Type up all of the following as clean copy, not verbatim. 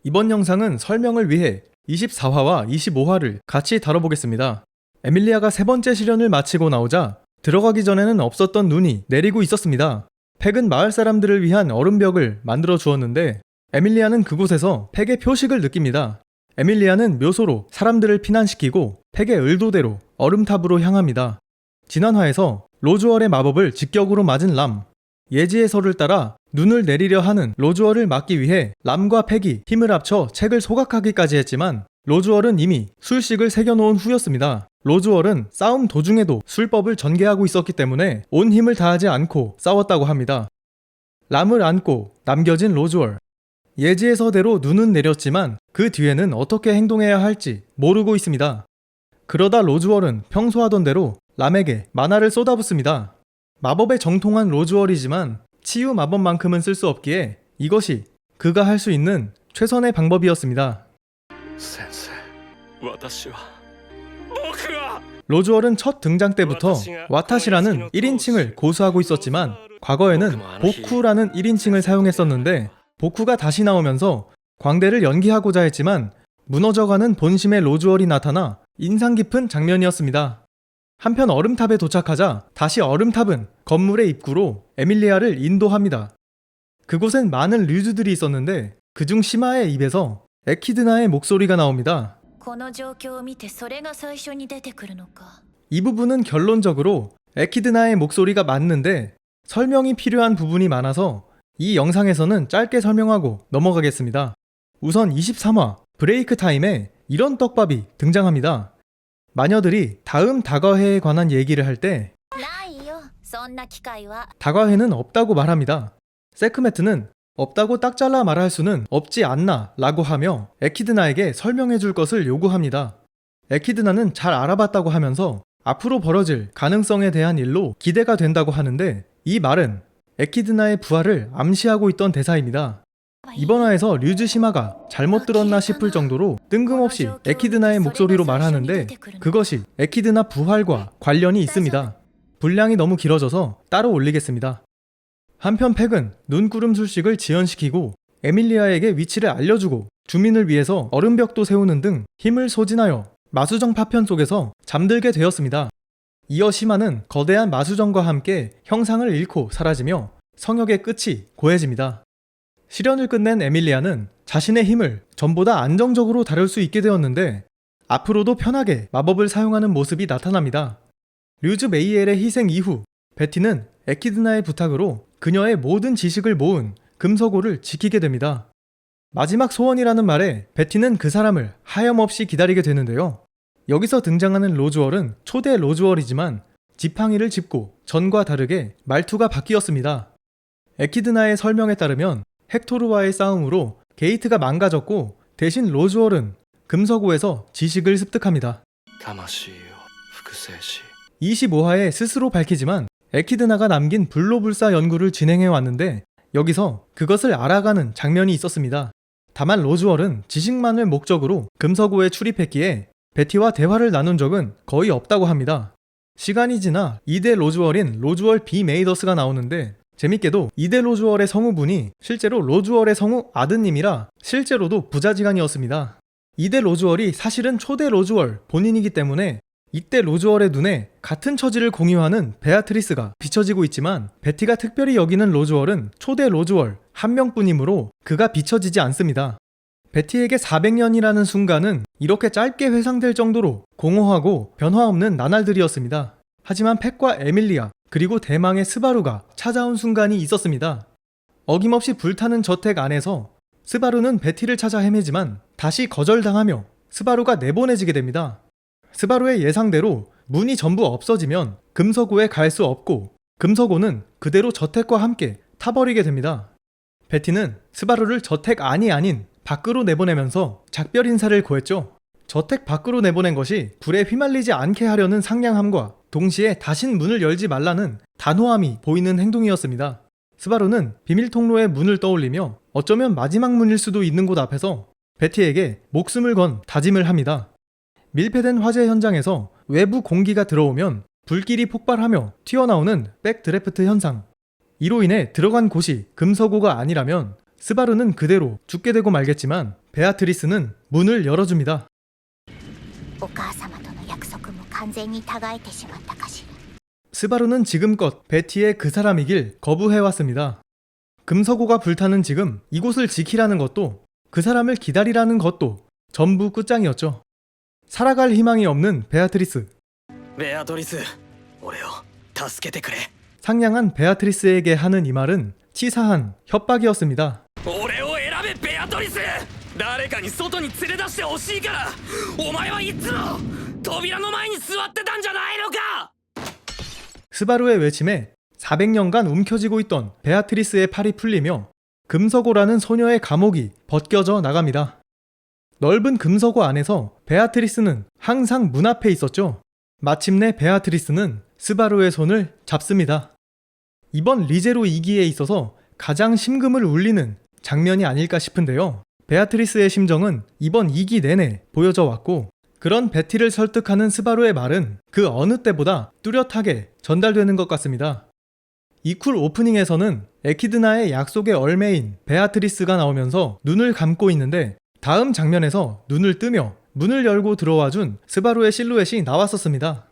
이번 영상은 설명을 위해 24화와 25화를 같이 다뤄보겠습니다. 에밀리아가 세 번째 시련을 마치고 나오자 들어가기 전에는 없었던 눈이 내리고 있었습니다. 팩은 마을 사람들을 위한 얼음벽을 만들어 주었는데 에밀리아는 그곳에서 팩의 표식을 느낍니다. 에밀리아는 묘소로 사람들을 피난시키고 팩의 의도대로 얼음탑으로 향합니다. 지난화에서 로즈월의 마법을 직격으로 맞은 람, 예지의 설을 따라 눈을 내리려 하는 로즈월을 막기 위해 람과 팩이 힘을 합쳐 책을 소각하기까지 했지만 로즈월은 이미 술식을 새겨놓은 후였습니다. 로즈월은 싸움 도중에도 술법을 전개하고 있었기 때문에 온 힘을 다하지 않고 싸웠다고 합니다. 람을 안고 남겨진 로즈월. 예지의 서대로 눈은 내렸지만 그 뒤에는 어떻게 행동해야 할지 모르고 있습니다. 그러다 로즈월은 평소 하던 대로 람에게 만화를 쏟아붓습니다. 마법에 정통한 로즈월이지만 치유 마법만큼은 쓸 수 없기에 이것이 그가 할 수 있는 최선의 방법이었습니다. 로즈월은 첫 등장 때부터 와타시라는 1인칭을 고수하고 있었지만 과거에는 보쿠라는 1인칭을 사용했었는데 보쿠가 다시 나오면서 광대를 연기하고자 했지만 무너져가는 본심의 로즈월이 나타나 인상 깊은 장면이었습니다. 한편 얼음탑에 도착하자 다시 얼음탑은 건물의 입구로 에밀리아를 인도합니다. 그곳엔 많은 류즈들이 있었는데 그중 시마의 입에서 에키드나의 목소리가 나옵니다. 이 부분은 결론적으로 에키드나의 목소리가 맞는데 설명이 필요한 부분이 많아서 이 영상에서는 짧게 설명하고 넘어가겠습니다. 우선 23화 브레이크 타임에 이런 떡밥이 등장합니다. 마녀들이 다음 다과회에 관한 얘기를 할 때 다과회는 없다고 말합니다. 세크메트는 없다고 딱 잘라 말할 수는 없지 않나 라고 하며 에키드나에게 설명해 줄 것을 요구합니다. 에키드나는 잘 알아봤다고 하면서 앞으로 벌어질 가능성에 대한 일로 기대가 된다고 하는데 이 말은 에키드나의 부활을 암시하고 있던 대사입니다. 이번 화에서 류즈 시마가 잘못 들었나 싶을 정도로 뜬금없이 에키드나의 목소리로 말하는데 그것이 에키드나 부활과 관련이 있습니다. 분량이 너무 길어져서 따로 올리겠습니다. 한편 팩은 눈구름 술식을 지연시키고 에밀리아에게 위치를 알려주고 주민을 위해서 얼음벽도 세우는 등 힘을 소진하여 마수정 파편 속에서 잠들게 되었습니다. 이어 시마는 거대한 마수정과 함께 형상을 잃고 사라지며 성역의 끝이 고해집니다. 시련을 끝낸 에밀리아는 자신의 힘을 전보다 안정적으로 다룰 수 있게 되었는데 앞으로도 편하게 마법을 사용하는 모습이 나타납니다. 류즈 메이엘의 희생 이후 베티는 에키드나의 부탁으로 그녀의 모든 지식을 모은 금서고를 지키게 됩니다. 마지막 소원이라는 말에 베티는 그 사람을 하염없이 기다리게 되는데요. 여기서 등장하는 로즈월은 초대 로즈월이지만 지팡이를 짚고 전과 다르게 말투가 바뀌었습니다. 에키드나의 설명에 따르면 헥토르와의 싸움으로 게이트가 망가졌고 대신 로즈월은 금서고에서 지식을 습득합니다. 25화에 스스로 밝히지만 에키드나가 남긴 불로불사 연구를 진행해왔는데 여기서 그것을 알아가는 장면이 있었습니다. 다만 로즈월은 지식만을 목적으로 금서고에 출입했기에 베티와 대화를 나눈 적은 거의 없다고 합니다. 시간이 지나 2대 로즈월인 로즈월 비 메이더스가 나오는데 재밌게도 2대 로즈월의 성우분이 실제로 로즈월의 성우 아드님이라 실제로도 부자지간이었습니다. 2대 로즈월이 사실은 초대 로즈월 본인이기 때문에 이때 로즈월의 눈에 같은 처지를 공유하는 베아트리스가 비춰지고 있지만 베티가 특별히 여기는 로즈월은 초대 로즈월 한 명뿐이므로 그가 비춰지지 않습니다. 베티에게 400년이라는 순간은 이렇게 짧게 회상될 정도로 공허하고 변화 없는 나날들이었습니다. 하지만 팩과 에밀리아 그리고 대망의 스바루가 찾아온 순간이 있었습니다. 어김없이 불타는 저택 안에서 스바루는 베티를 찾아 헤매지만 다시 거절당하며 스바루가 내보내지게 됩니다. 스바루의 예상대로 문이 전부 없어지면 금서고에 갈 수 없고 금서고는 그대로 저택과 함께 타버리게 됩니다. 베티는 스바루를 저택 안이 아닌 밖으로 내보내면서 작별 인사를 고했죠. 저택 밖으로 내보낸 것이 불에 휘말리지 않게 하려는 상냥함과 동시에 다신 문을 열지 말라는 단호함이 보이는 행동이었습니다. 스바루는 비밀 통로의 문을 떠올리며 어쩌면 마지막 문일 수도 있는 곳 앞에서 베티에게 목숨을 건 다짐을 합니다. 밀폐된 화재 현장에서 외부 공기가 들어오면 불길이 폭발하며 튀어나오는 백드래프트 현상. 이로 인해 들어간 곳이 금서고가 아니라면 스바루는 그대로 죽게 되고 말겠지만 베아트리스는 문을 열어줍니다. お母様との約束も完全に違えてしまったかしら。 스바루는 지금껏 베티의 그 사람이길 거부해왔습니다. 금서고가 불타는 지금 이곳을 지키라는 것도 그 사람을 기다리라는 것도 전부 끝장이었죠. 살아갈 희망이 없는 베아트리스. ベアトリス、俺を助けてくれ。 상냥한 베아트리스에게 하는 이 말은 치사한 협박이었습니다. 俺を選べベアトリス。誰かに外に連れ出してほしいから。お前はいつも扉の前に座ってたんじゃないのか。 스바루의 외침에 400년간 움켜쥐고 있던 베아트리스의 팔이 풀리며 금서고라는 소녀의 감옥이 벗겨져 나갑니다. 넓은 금서고 안에서 베아트리스는 항상 문 앞에 있었죠. 마침내 베아트리스는 스바루의 손을 잡습니다. 이번 리제로 2기에 있어서 가장 심금을 울리는 장면이 아닐까 싶은데요. 베아트리스의 심정은 이번 2기 내내 보여져 왔고, 그런 베티를 설득하는 스바루의 말은 그 어느 때보다 뚜렷하게 전달되는 것 같습니다. 이쿨 오프닝에서는 에키드나의 약속의 얼매인 베아트리스가 나오면서 눈을 감고 있는데, 다음 장면에서 눈을 뜨며 문을 열고 들어와준 스바루의 실루엣이 나왔었습니다.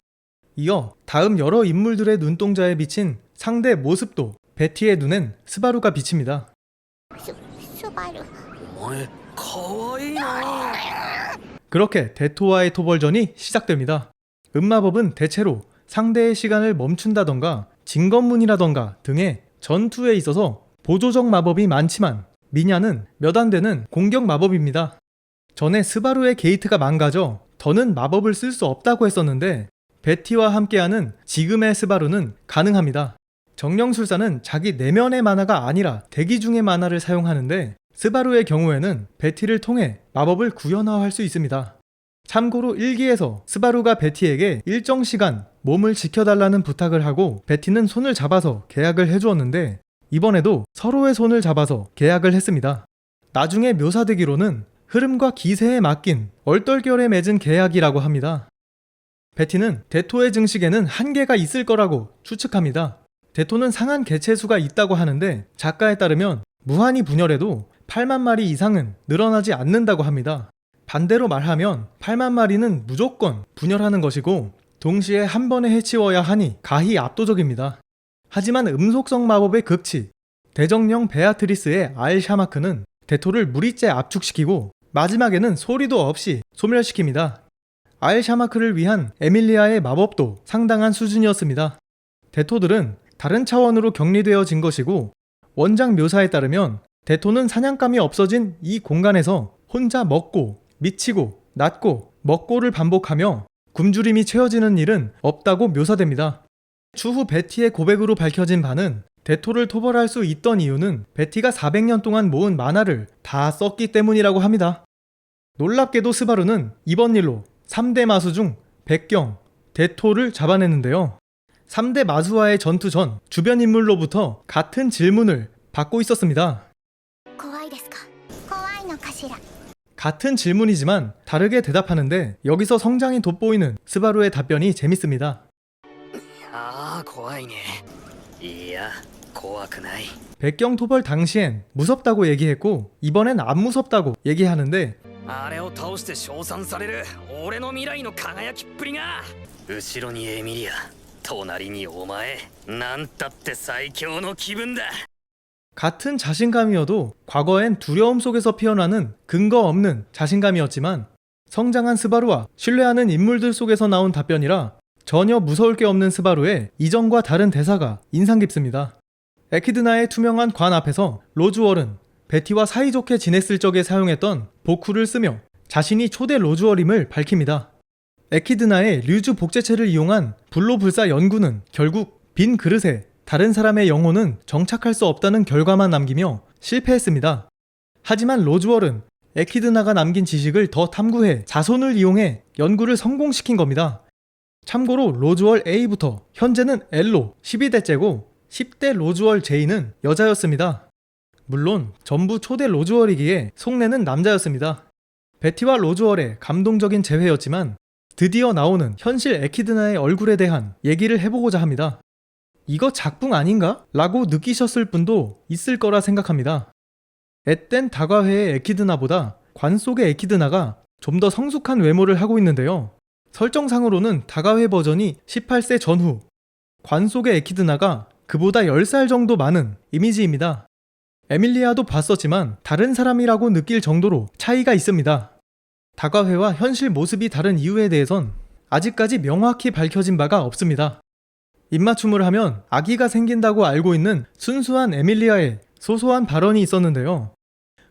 이어 다음 여러 인물들의 눈동자에 비친 상대 모습도 베티의 눈엔 스바루가 비칩니다. スバル。お前かわいいな。 그렇게 대토와의 토벌전이 시작됩니다. 음마법은 대체로 상대의 시간을 멈춘다던가 진검문이라던가 등의 전투에 있어서 보조적 마법이 많지만 미냐는 몇 안 되는 공격 마법입니다. 전에 스바루의 게이트가 망가져 더는 마법을 쓸 수 없다고 했었는데 베티와 함께하는 지금의 스바루는 가능합니다. 정령술사는 자기 내면의 만화가 아니라 대기 중의 만화를 사용하는데 스바루의 경우에는 베티를 통해 마법을 구현화할 수 있습니다. 참고로 1기에서 스바루가 베티에게 일정 시간 몸을 지켜달라는 부탁을 하고 베티는 손을 잡아서 계약을 해주었는데 이번에도 서로의 손을 잡아서 계약을 했습니다. 나중에 묘사되기로는 흐름과 기세에 맡긴 얼떨결에 맺은 계약이라고 합니다. 베티는 대토의 증식에는 한계가 있을 거라고 추측합니다. 대토는 상한 개체수가 있다고 하는데 작가에 따르면 무한히 분열해도 8만 마리 이상은 늘어나지 않는다고 합니다. 반대로 말하면 8만 마리는 무조건 분열하는 것이고 동시에 한 번에 해치워야 하니 가히 압도적입니다. 하지만 음속성 마법의 극치 대정령 베아트리스의 알샤마크는 대토를 무리째 압축시키고 마지막에는 소리도 없이 소멸시킵니다. 알샤마크를 위한 에밀리아의 마법도 상당한 수준이었습니다. 대토들은 다른 차원으로 격리되어진 것이고 원작 묘사에 따르면 대토는 사냥감이 없어진 이 공간에서 혼자 먹고 미치고 낫고 먹고를 반복하며 굶주림이 채워지는 일은 없다고 묘사됩니다. 추후 베티의 고백으로 밝혀진 바는 대토를 토벌할 수 있던 이유는 베티가 400년 동안 모은 만화를 다 썼기 때문이라고 합니다. 놀랍게도 스바루는 이번 일로 3대 마수 중 백경, 대토를 잡아냈는데요. 3대 마수와의 전투 전 주변 인물로부터 같은 질문을 받고 있었습니다. 怖いですか。怖いのかしら。 같은 질문이지만 다르게 대답하는데 여기서 성장이 돋보이는 스바루의 답변이 재밌습니다. ああ怖いね。いや怖くない。 백경 토벌 당시엔 무섭다고 얘기했고 이번엔 안 무섭다고 얘기하는데 あれを倒して称賛される俺の未来の輝きっぷりが。後ろにエミリア、隣にお前、なんたって最強の気分だ。 같은 자신감이어도 과거엔 두려움 속에서 피어나는 근거 없는 자신감이었지만 성장한 스바루와 신뢰하는 인물들 속에서 나온 답변이라 전혀 무서울 게 없는 스바루의 이전과 다른 대사가 인상 깊습니다. 에키드나의 투명한 관 앞에서 로즈월은 베티와 사이좋게 지냈을 적에 사용했던 보쿠를 쓰며 자신이 초대 로즈월임을 밝힙니다. 에키드나의 류즈 복제체를 이용한 불로불사 연구는 결국 빈 그릇에 다른 사람의 영혼은 정착할 수 없다는 결과만 남기며 실패했습니다. 하지만 로즈월은 에키드나가 남긴 지식을 더 탐구해 자손을 이용해 연구를 성공시킨 겁니다. 참고로 로즈월 A부터 현재는 L로 12대째고 10대 로즈월 J는 여자였습니다. 물론 전부 초대 로즈월이기에 속내는 남자였습니다. 베티와 로즈월의 감동적인 재회였지만 드디어 나오는 현실 에키드나의 얼굴에 대한 얘기를 해보고자 합니다. 이거 작품 아닌가? 라고 느끼셨을 분도 있을 거라 생각합니다. 앳된 다과회의 에키드나보다 관 속의 에키드나가 좀 더 성숙한 외모를 하고 있는데요. 설정상으로는 다가회 버전이 18세 전후, 관 속의 에키드나가 그보다 10살 정도 많은 이미지입니다. 에밀리아도 봤었지만 다른 사람이라고 느낄 정도로 차이가 있습니다. 다가회와 현실 모습이 다른 이유에 대해선 아직까지 명확히 밝혀진 바가 없습니다. 입맞춤을 하면 아기가 생긴다고 알고 있는 순수한 에밀리아의 소소한 발언이 있었는데요.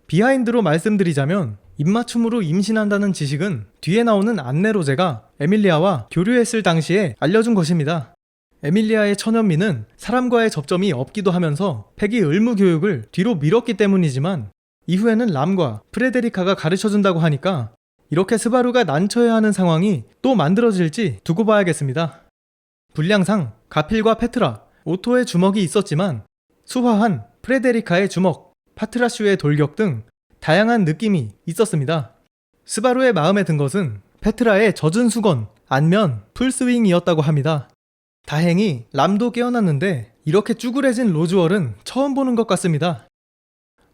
비하인드로 말씀드리자면 입맞춤으로 임신한다는 지식은 뒤에 나오는 안네 로제가 에밀리아와 교류했을 당시에 알려준 것입니다. 에밀리아의 천연미는 사람과의 접점이 없기도 하면서 패기 의무 교육을 뒤로 미뤘기 때문이지만 이후에는 람과 프레데리카가 가르쳐준다고 하니까 이렇게 스바루가 난처해하는 상황이 또 만들어질지 두고 봐야겠습니다. 분량상 가필과 페트라, 오토의 주먹이 있었지만 수화한 프레데리카의 주먹, 파트라슈의 돌격 등 다양한 느낌이 있었습니다. 스바루의 마음에 든 것은 페트라의 젖은 수건, 안면, 풀스윙이었다고 합니다. 다행히 람도 깨어났는데 이렇게 쭈그레진 로즈월은 처음 보는 것 같습니다.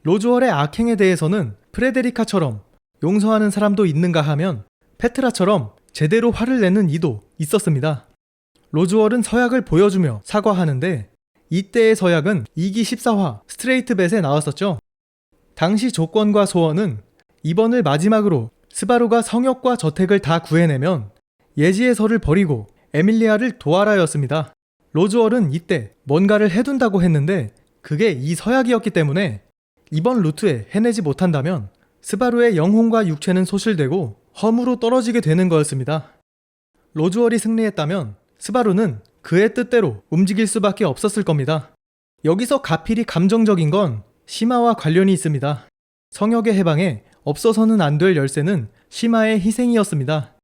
로즈월의 악행에 대해서는 프레데리카처럼 용서하는 사람도 있는가 하면 페트라처럼 제대로 화를 내는 이도 있었습니다. 로즈월은 서약을 보여주며 사과하는데 이때의 서약은 2기 14화 스트레이트뱃에 나왔었죠. 당시 조건과 소원은 이번을 마지막으로 스바루가 성역과 저택을 다 구해내면 예지의 설을 버리고 에밀리아를 도와라였습니다. 로즈월은 이때 뭔가를 해둔다고 했는데 그게 이 서약이었기 때문에 이번 루트에 해내지 못한다면 스바루의 영혼과 육체는 소실되고 험으로 떨어지게 되는 거였습니다. 로즈월이 승리했다면 스바루는 그의 뜻대로 움직일 수밖에 없었을 겁니다. 여기서 가필이 감정적인 건 시마와 관련이 있습니다. 성역의 해방에 없어서는 안 될 열쇠는 시마의 희생이었습니다.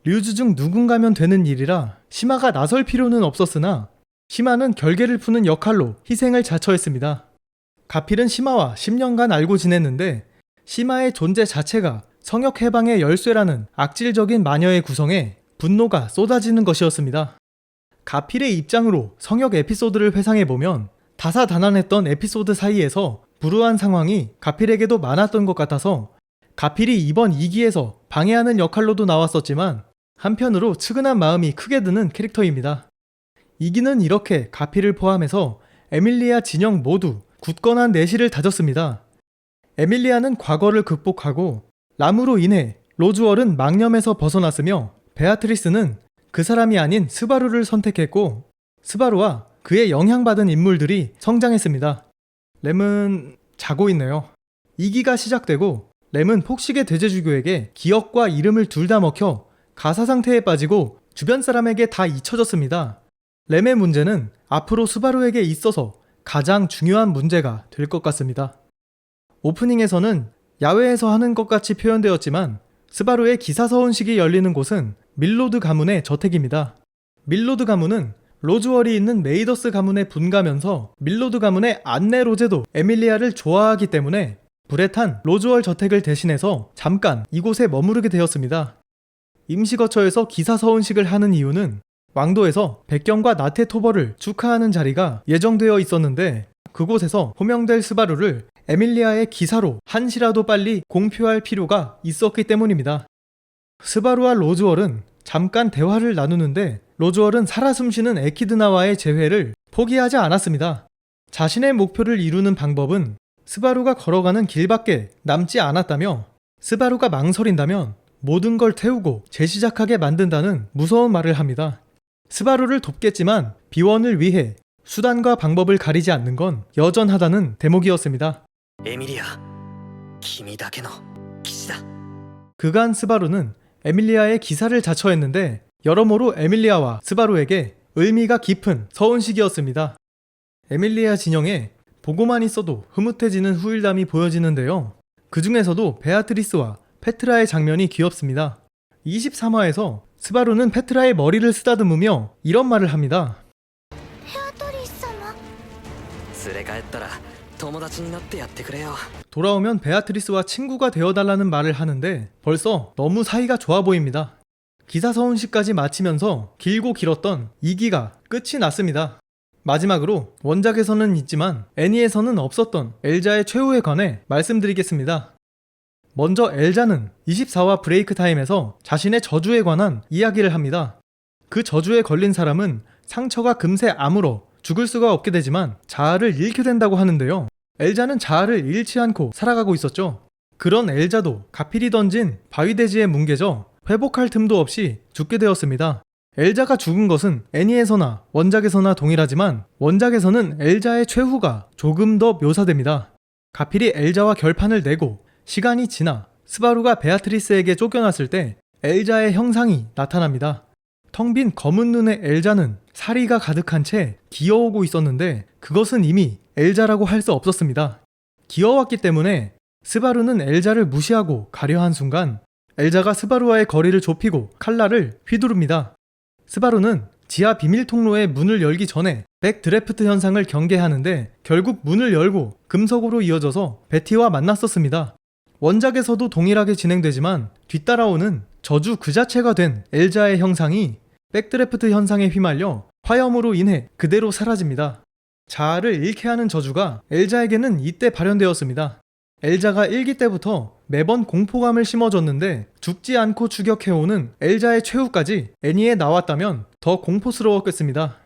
류즈 중 누군가면 되는 일이라 시마가 나설 필요는 없었으나 시마는 결계를 푸는 역할로 희생을 자처했습니다. 가필은 시마와 10년간 알고 지냈는데 시마의 존재 자체가 성역 해방의 열쇠라는 악질적인 마녀의 구성에 분노가 쏟아지는 것이었습니다. 가필의 입장으로 성역 에피소드를 회상해보면 다사다난했던 에피소드 사이에서 불우한 상황이 가필에게도 많았던 것 같아서 가필이 이번 2기에서 방해하는 역할로도 나왔었지만 한편으로 측은한 마음이 크게 드는 캐릭터입니다. 2기는 이렇게 가필을 포함해서 에밀리아 진영 모두 굳건한 내실을 다졌습니다. 에밀리아는 과거를 극복하고 람으로 인해 로즈월은 망념에서 벗어났으며 베아트리스는 그 사람이 아닌 스바루를 선택했고 스바루와 그의 영향받은 인물들이 성장했습니다. 램은 자고 있네요. 2기가 시작되고 램은 폭식의 대제주교에게 기억과 이름을 둘 다 먹혀 가사 상태에 빠지고 주변 사람에게 다 잊혀졌습니다. 램의 문제는 앞으로 스바루에게 있어서 가장 중요한 문제가 될 것 같습니다. 오프닝에서는 야외에서 하는 것 같이 표현되었지만 스바루의 기사 서원식이 열리는 곳은 밀로드 가문의 저택입니다. 밀로드 가문은 로즈월이 있는 메이더스 가문에 분가면서 밀로드 가문의 안네 로제도 에밀리아를 좋아하기 때문에 불에 탄 로즈월 저택을 대신해서 잠깐 이곳에 머무르게 되었습니다. 임시거처에서 기사 서원식을 하는 이유는 왕도에서 백경과 나테토버를 축하하는 자리가 예정되어 있었는데 그곳에서 호명될 스바루를 에밀리아의 기사로 한시라도 빨리 공표할 필요가 있었기 때문입니다. 스바루와 로즈월은 잠깐 대화를 나누는데 로즈월은 살아 숨쉬는 에키드나와의 재회를 포기하지 않았습니다. 자신의 목표를 이루는 방법은 스바루가 걸어가는 길밖에 남지 않았다며 스바루가 망설인다면 모든 걸 태우고 재시작하게 만든다는 무서운 말을 합니다. 스바루를 돕겠지만 비원을 위해 수단과 방법을 가리지 않는 건 여전하다는 대목이었습니다. 에밀리아, 君だけの騎士だ. 그간 스바루는 에밀리아의 기사를 자처했는데 여러모로 에밀리아와 스바루에게 의미가 깊은 서운식이었습니다. 에밀리아 진영에 보고만 있어도 흐뭇해지는 후일담이 보여지는데요. 그 중에서도 베아트리스와 페트라의 장면이 귀엽습니다. 23화에서 스바루는 페트라의 머리를 쓰다듬으며 이런 말을 합니다. ベアトリス様連れ帰ったら友達になってやってくれよ. 돌아오면 베아트리스와 친구가 되어달라는 말을 하는데 벌써 너무 사이가 좋아 보입니다. 기사 서운식까지 마치면서 길고 길었던 2기가 끝이 났습니다. 마지막으로 원작에서는 있지만 애니에서는 없었던 엘자의 최후에 관해 말씀드리겠습니다. 먼저 엘자는 24화 브레이크 타임에서 자신의 저주에 관한 이야기를 합니다. 그 저주에 걸린 사람은 상처가 금세 아물어 죽을 수가 없게 되지만 자아를 잃게 된다고 하는데요. 엘자는 자아를 잃지 않고 살아가고 있었죠. 그런 엘자도 가필이 던진 바위대지에 뭉개져 회복할 틈도 없이 죽게 되었습니다. 엘자가 죽은 것은 애니에서나 원작에서나 동일하지만 원작에서는 엘자의 최후가 조금 더 묘사됩니다. 가필이 엘자와 결판을 내고 시간이 지나 스바루가 베아트리스에게 쫓겨났을 때 엘자의 형상이 나타납니다. 텅 빈 검은 눈의 엘자는 사리가 가득한 채 기어오고 있었는데 그것은 이미 엘자라고 할 수 없었습니다. 기어왔기 때문에 스바루는 엘자를 무시하고 가려 한 순간 엘자가 스바루와의 거리를 좁히고 칼날을 휘두릅니다. 스바루는 지하 비밀 통로의 문을 열기 전에 백드래프트 현상을 경계하는데 결국 문을 열고 금속으로 이어져서 베티와 만났었습니다. 원작에서도 동일하게 진행되지만 뒤따라오는 저주 그 자체가 된 엘자의 형상이 백드래프트 현상에 휘말려 화염으로 인해 그대로 사라집니다. 자아를 잃게 하는 저주가 엘자에게는 이때 발현되었습니다. 엘자가 일기 때부터 매번 공포감을 심어줬는데 죽지 않고 추격해오는 엘자의 최후까지 애니에 나왔다면 더 공포스러웠겠습니다.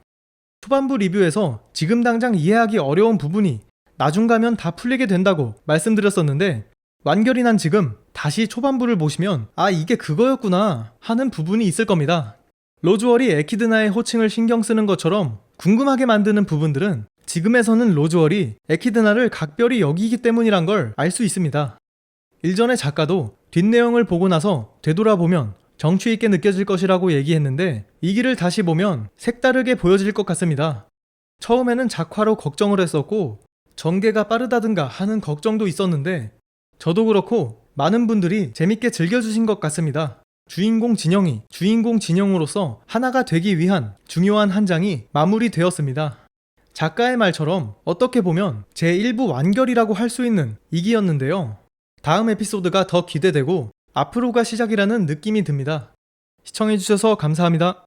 초반부 리뷰에서 지금 당장 이해하기 어려운 부분이 나중 가면 다 풀리게 된다고 말씀드렸었는데 완결이 난 지금 다시 초반부를 보시면 아 이게 그거였구나 하는 부분이 있을 겁니다. 로즈월이 에키드나의 호칭을 신경 쓰는 것처럼 궁금하게 만드는 부분들은 지금에서는 로즈월이 에키드나를 각별히 여기기 때문이란 걸 알 수 있습니다. 일전에 작가도 뒷내용을 보고 나서 되돌아보면 정취 있게 느껴질 것이라고 얘기했는데 이 길을 다시 보면 색다르게 보여질 것 같습니다. 처음에는 작화로 걱정을 했었고 전개가 빠르다든가 하는 걱정도 있었는데 저도 그렇고 많은 분들이 재밌게 즐겨주신 것 같습니다. 주인공 진영이 주인공 진영으로서 하나가 되기 위한 중요한 한 장이 마무리되었습니다. 작가의 말처럼 어떻게 보면 제1부 완결이라고 할 수 있는 이기였는데요. 다음 에피소드가 더 기대되고 앞으로가 시작이라는 느낌이 듭니다. 시청해주셔서 감사합니다.